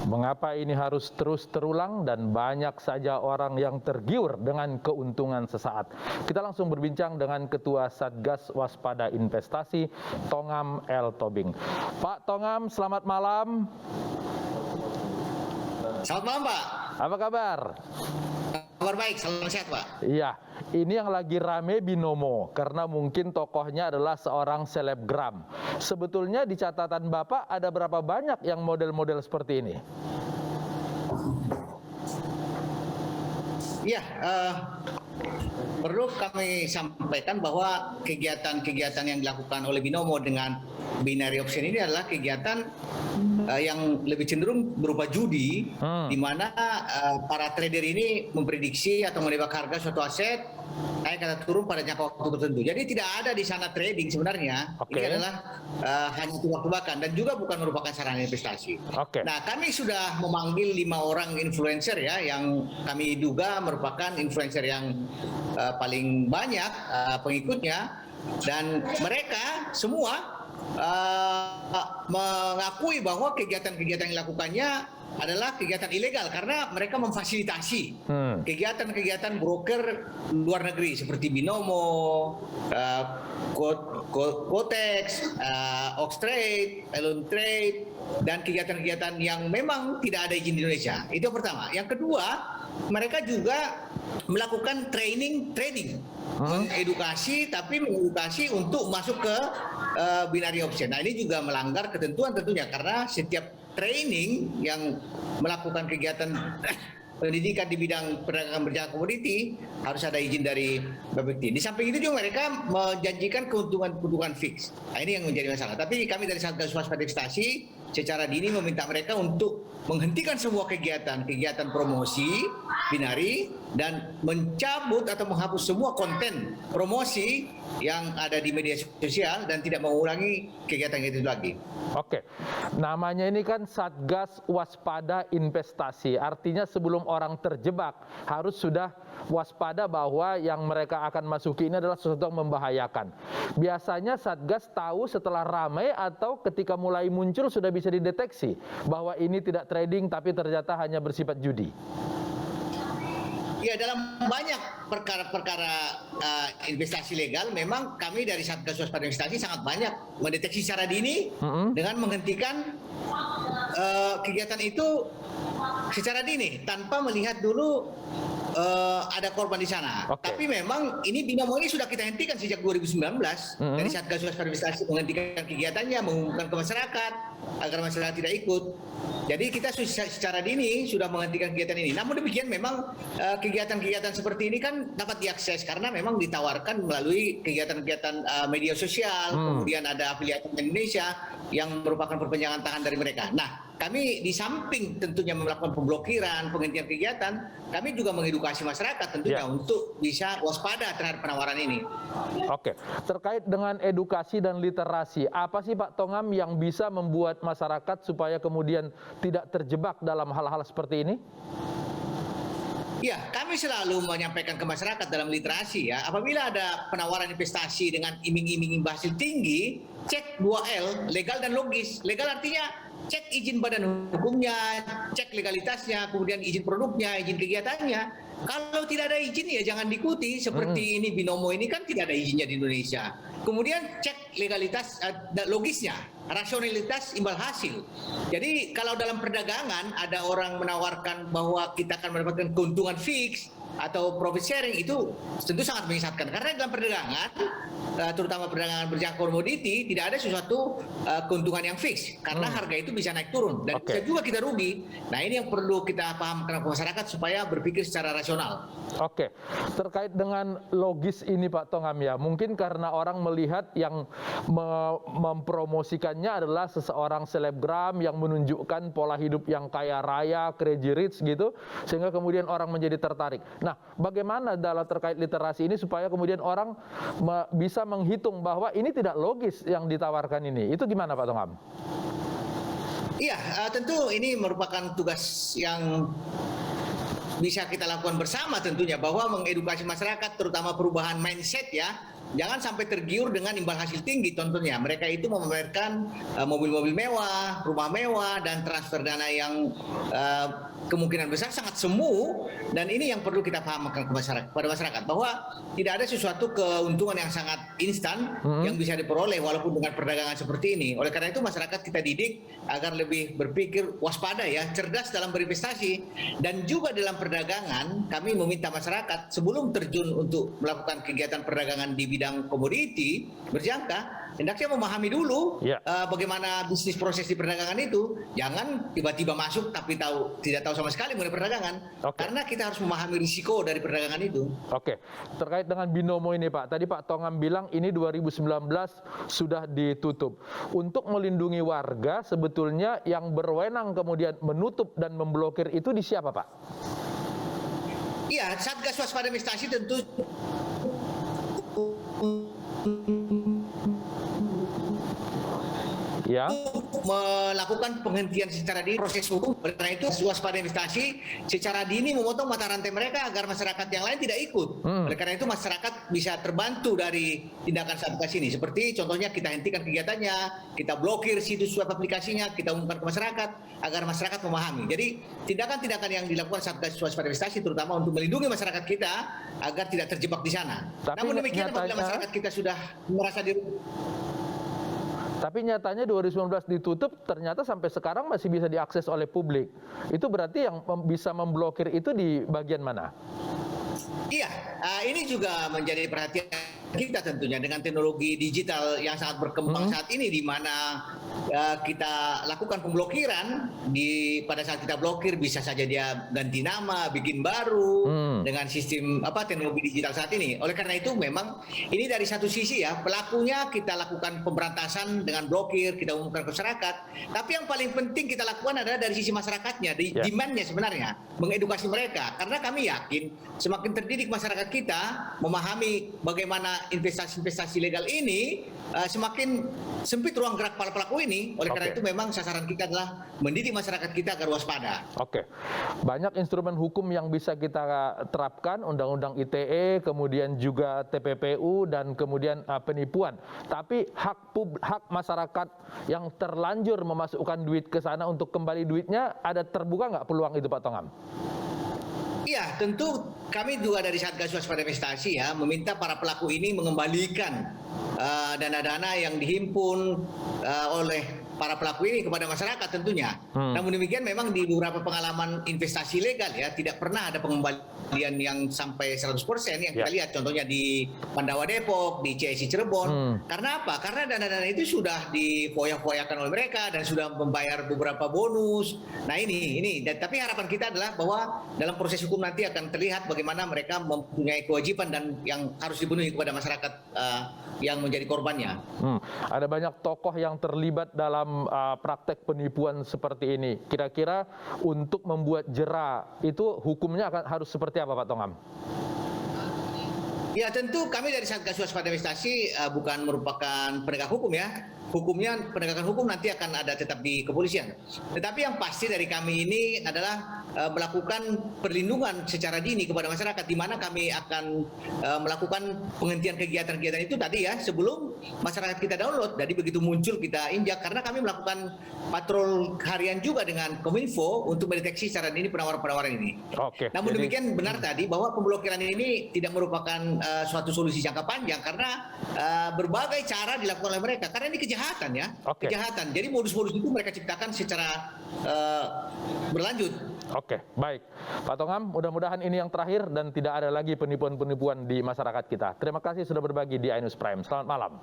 Mengapa ini harus terus terulang dan banyak saja orang yang tergiur dengan keuntungan sesaat? Kita langsung berbincang dengan Ketua Satgas Waspada Investasi, Tongam L. Tobing. Pak Tongam, selamat malam. Selamat malam, Pak. Apa kabar? Kabar baik, salam sehat, Pak. Iya, ini yang lagi rame Binomo, karena mungkin tokohnya adalah seorang selebgram. Sebetulnya di catatan Bapak ada berapa banyak yang model-model seperti ini? Iya, perlu kami sampaikan bahwa kegiatan-kegiatan yang dilakukan oleh Binomo dengan binary option ini adalah kegiatan yang lebih cenderung berupa judi, di mana para trader ini memprediksi atau menebak harga suatu aset naik atau turun pada jangka waktu tertentu. Jadi tidak ada di sana trading sebenarnya. Ini adalah hanya tebak-tebakan dan juga bukan merupakan sarana investasi. Nah, kami sudah memanggil 5 orang influencer ya, yang kami duga merupakan influencer yang paling banyak pengikutnya, dan mereka semua mengakui bahwa kegiatan-kegiatan yang dilakukannya adalah kegiatan ilegal karena mereka memfasilitasi kegiatan-kegiatan broker luar negeri seperti Binomo, Quotex, Oxtrade, Elon Trade, dan kegiatan-kegiatan yang memang tidak ada izin di Indonesia. Itu yang pertama. Yang kedua, mereka juga melakukan trading, mengedukasi, tapi mengedukasi untuk masuk ke binary option. Nah, ini juga melanggar ketentuan tentunya, karena setiap training yang melakukan kegiatan pendidikan di bidang perdagangan berjangka komoditi harus ada izin dari Bapepti. Di samping itu juga mereka menjanjikan keuntungan fix. Nah, ini yang menjadi masalah. Tapi kami dari Satgas Waspada Investasi secara dini meminta mereka untuk menghentikan semua kegiatan promosi binary dan mencabut atau menghapus semua konten promosi yang ada di media sosial dan tidak mengulangi kegiatan itu lagi. Oke, namanya ini kan Satgas Waspada Investasi, artinya sebelum orang terjebak harus sudah waspada bahwa yang mereka akan masuki ini adalah sesuatu yang membahayakan. Biasanya Satgas tahu setelah ramai atau ketika mulai muncul sudah bisa dideteksi bahwa ini tidak trading tapi ternyata hanya bersifat judi. Ya, dalam banyak perkara-perkara investasi legal, memang kami dari Satgas Waspada Investasi sangat banyak mendeteksi secara dini dengan menghentikan kegiatan itu secara dini tanpa melihat dulu ada korban di sana. Tapi memang ini Binomo ini sudah kita hentikan sejak 2019 dari Satgas Waspada Investasi, menghentikan kegiatannya, mengumumkan ke masyarakat agar masyarakat tidak ikut. Jadi kita secara dini sudah menghentikan kegiatan ini. Namun demikian memang kegiatan-kegiatan seperti ini kan dapat diakses karena memang ditawarkan melalui kegiatan-kegiatan media sosial, kemudian ada afiliator Indonesia yang merupakan perpanjangan tangan dari mereka. Nah, kami di samping tentunya melakukan pemblokiran, penghentian kegiatan, kami juga mengedukasi masyarakat tentunya untuk bisa waspada terhadap penawaran ini. Oke, terkait dengan edukasi dan literasi, apa sih Pak Tongam yang bisa membuat masyarakat supaya kemudian tidak terjebak dalam hal-hal seperti ini? Ya, kami selalu menyampaikan ke masyarakat dalam literasi ya, apabila ada penawaran investasi dengan iming-iming hasil tinggi, cek 2L, legal dan logis. Legal artinya cek izin badan hukumnya, cek legalitasnya, kemudian izin produknya, izin kegiatannya. Kalau tidak ada izin ya jangan diikuti. Seperti ini Binomo ini kan tidak ada izinnya di Indonesia. Kemudian cek legalitas, logisnya, rasionalitas imbal hasil. Jadi kalau dalam perdagangan ada orang menawarkan bahwa kita akan mendapatkan keuntungan fix atau profit sharing, itu tentu sangat menyesatkan. Karena dalam perdagangan, terutama perdagangan berjangka komoditi, tidak ada sesuatu keuntungan yang fix. Karena harga itu bisa naik turun dan bisa juga kita rugi. Nah, ini yang perlu kita pahamkan ke masyarakat supaya berpikir secara rasional. Oke, terkait dengan logis ini Pak Tongam ya, mungkin karena orang melihat yang mempromosikannya adalah seseorang selebgram yang menunjukkan pola hidup yang kaya raya, crazy rich gitu, sehingga kemudian orang menjadi tertarik. Nah, bagaimana dalam terkait literasi ini supaya kemudian orang bisa menghitung bahwa ini tidak logis yang ditawarkan ini? Itu gimana Pak Tongam? Iya, tentu ini merupakan tugas yang bisa kita lakukan bersama tentunya, bahwa mengedukasi masyarakat terutama perubahan mindset ya, jangan sampai tergiur dengan imbal hasil tinggi. Contohnya mereka itu memamerkan mobil-mobil mewah, rumah mewah, dan transfer dana yang kemungkinan besar sangat semu. Dan ini yang perlu kita pahamkan kepada masyarakat bahwa tidak ada sesuatu keuntungan yang sangat instan yang bisa diperoleh walaupun dengan perdagangan seperti ini. Oleh karena itu masyarakat kita didik agar lebih berpikir waspada ya, cerdas dalam berinvestasi. Dan juga dalam perdagangan kami meminta masyarakat sebelum terjun untuk melakukan kegiatan perdagangan di bidang komoditi berjangka, hendaknya memahami dulu bagaimana bisnis proses di perdagangan itu. Jangan tiba-tiba masuk tapi tidak tahu sama sekali mengenai perdagangan. Karena kita harus memahami risiko dari perdagangan itu. Oke, terkait dengan binomo ini Pak, tadi Pak Tongam bilang ini 2019 sudah ditutup. Untuk melindungi warga, sebetulnya yang berwenang kemudian menutup dan memblokir itu di siapa Pak? Iya, Satgas Waspada Investasi tentu melakukan penghentian secara dini proses hukum. Karena itu waspada investasi secara dini memotong mata rantai mereka agar masyarakat yang lain tidak ikut. Oleh karena itu masyarakat bisa terbantu dari tindakan Satgas ini. Seperti contohnya kita hentikan kegiatannya, kita blokir situs web aplikasinya, kita umumkan ke masyarakat agar masyarakat memahami. Jadi tindakan-tindakan yang dilakukan Satgas Waspada Investasi terutama untuk melindungi masyarakat kita agar tidak terjebak di sana. Namun demikian apabila masyarakat kita sudah merasa Tapi nyatanya 2019 ditutup, ternyata sampai sekarang masih bisa diakses oleh publik. Itu berarti yang bisa memblokir itu di bagian mana? Iya, ini juga menjadi perhatian kita tentunya dengan teknologi digital yang sangat berkembang saat ini, di mana kita lakukan pemblokiran. Pada saat kita blokir bisa saja dia ganti nama, bikin baru dengan sistem teknologi digital saat ini. Oleh karena itu memang ini dari satu sisi ya, pelakunya kita lakukan pemberantasan dengan blokir, kita umumkan ke masyarakat. Tapi yang paling penting kita lakukan adalah dari sisi masyarakatnya, demand-nya sebenarnya, mengedukasi mereka. Karena kami yakin semakin terdidik masyarakat kita memahami bagaimana investasi-investasi legal ini, semakin sempit ruang gerak para pelaku ini. Oleh karena itu memang sasaran kita adalah mendidik masyarakat kita agar waspada. Oke, banyak instrumen hukum yang bisa kita terapkan, Undang-Undang ITE, kemudian juga TPPU, dan kemudian penipuan. Tapi hak masyarakat yang terlanjur memasukkan duit ke sana untuk kembali duitnya, ada terbuka nggak peluang itu Pak Tongam? Iya, tentu kami juga dari Satgas Waspada Investasi ya meminta para pelaku ini mengembalikan dana-dana yang dihimpun oleh para pelaku ini kepada masyarakat tentunya. Namun demikian memang di beberapa pengalaman investasi legal ya tidak pernah ada pengembalian yang sampai 100% yang kita lihat contohnya di Pandawa Depok, di CSI Cirebon. Karena apa? Karena dana-dana itu sudah difoya-foyakan oleh mereka dan sudah membayar beberapa bonus. Nah ini tapi harapan kita adalah bahwa dalam proses hukum nanti akan terlihat bagaimana mereka mempunyai kewajiban dan yang harus dipenuhi kepada masyarakat yang menjadi korbannya. Ada banyak tokoh yang terlibat dalam praktek penipuan seperti ini. Kira-kira untuk membuat jera itu hukumnya harus seperti apa Pak Tongam? Ya tentu kami dari Satgas Waspada Investasi bukan merupakan penegak hukum ya. Hukumnya penegakan hukum nanti akan ada tetap di kepolisian. Tetapi yang pasti dari kami ini adalah melakukan perlindungan secara dini kepada masyarakat, di mana kami akan melakukan penghentian kegiatan-kegiatan itu tadi ya sebelum masyarakat kita download. Jadi begitu muncul kita injak, karena kami melakukan patrol harian juga dengan Kominfo untuk mendeteksi secara dini penawaran-penawaran ini. Namun demikian benar tadi bahwa pemblokiran ini tidak merupakan suatu solusi jangka panjang karena berbagai cara dilakukan oleh mereka. Karena ini kejahatan ya, kejahatan. Jadi modus-modus itu mereka ciptakan secara berlanjut. Oke, baik. Pak Tongam, mudah-mudahan ini yang terakhir dan tidak ada lagi penipuan-penipuan di masyarakat kita. Terima kasih sudah berbagi di iNews Prime. Selamat malam.